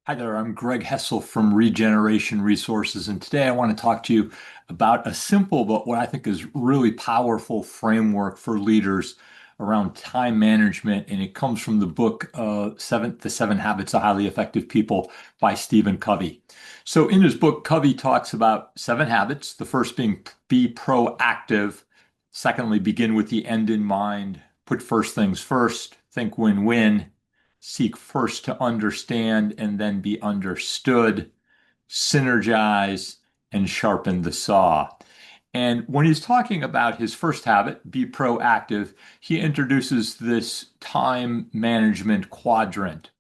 Hi there, I'm Greg Hessel from ReGeneration Resources, and today I want to talk to you about a simple but what I think is really powerful framework for leaders around time management. And it comes from the book The Seven Habits of Highly Effective People by Stephen Covey. So in his book, Covey talks about seven habits, the first being be proactive, secondly, begin with the end in mind, put first things first, think win-win, seek first to understand and then be understood, synergize, and sharpen the saw. And when he's talking about his first habit, be proactive, he introduces this time management quadrant.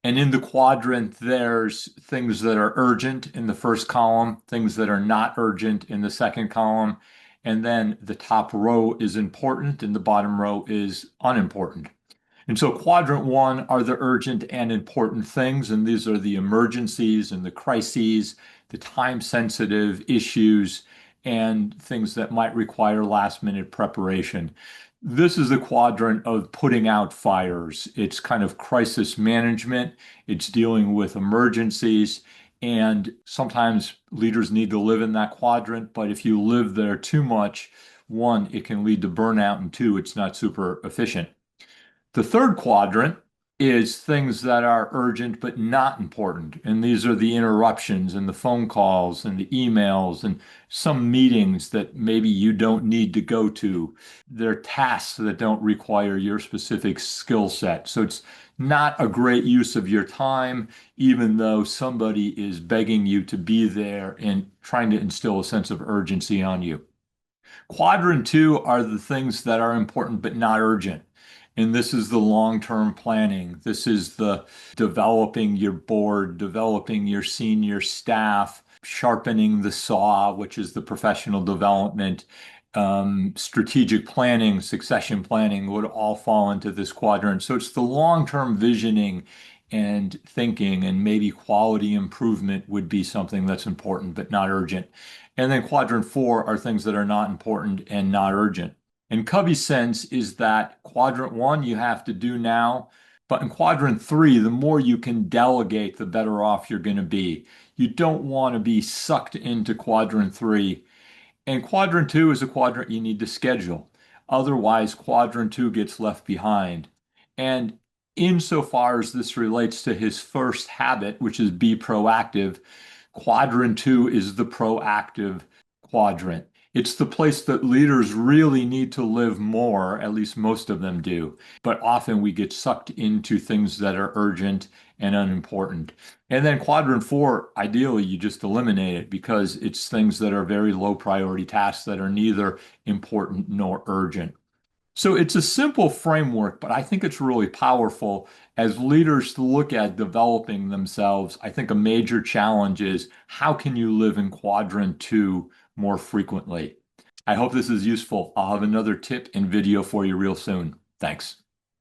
And in the quadrant, there's things that are urgent in the first column, things that are not urgent in the second column. And then the top row is important and the bottom row is unimportant. And so quadrant one are the urgent and important things, and these are the emergencies and the crises, the time-sensitive issues, and things that might require last-minute preparation. This is the quadrant of putting out fires. It's kind of crisis management. It's dealing with emergencies. And sometimes leaders need to live in that quadrant, but if you live there too much, one, it can lead to burnout, and two, it's not super efficient. The third quadrant is things that are urgent but not important. And these are the interruptions and the phone calls and the emails and some meetings that maybe you don't need to go to. They're tasks that don't require your specific skill set. So it's not a great use of your time, even though somebody is begging you to be there and trying to instill a sense of urgency on you. Quadrant two are the things that are important but not urgent. And this is the long-term planning. This is the developing your board, developing your senior staff, sharpening the saw, which is the professional development, strategic planning, succession planning would all fall into this quadrant. So it's the long-term visioning and thinking, and maybe quality improvement would be something that's important but not urgent. And then quadrant four are things that are not important and not urgent. And Covey's sense is that quadrant one you have to do now, but in quadrant three, the more you can delegate, the better off you're going to be. You don't want to be sucked into quadrant three. And quadrant two is a quadrant you need to schedule. Otherwise, quadrant two gets left behind. And insofar as this relates to his first habit, which is be proactive, quadrant two is the proactive quadrant. It's the place that leaders really need to live more, at least most of them do. But often we get sucked into things that are urgent and unimportant. And then quadrant four, ideally, you just eliminate it because it's things that are very low priority tasks that are neither important nor urgent. So it's a simple framework, but I think it's really powerful as leaders to look at developing themselves. I think a major challenge is how can you live in quadrant two more frequently? I hope this is useful. I'll have another tip and video for you real soon. Thanks.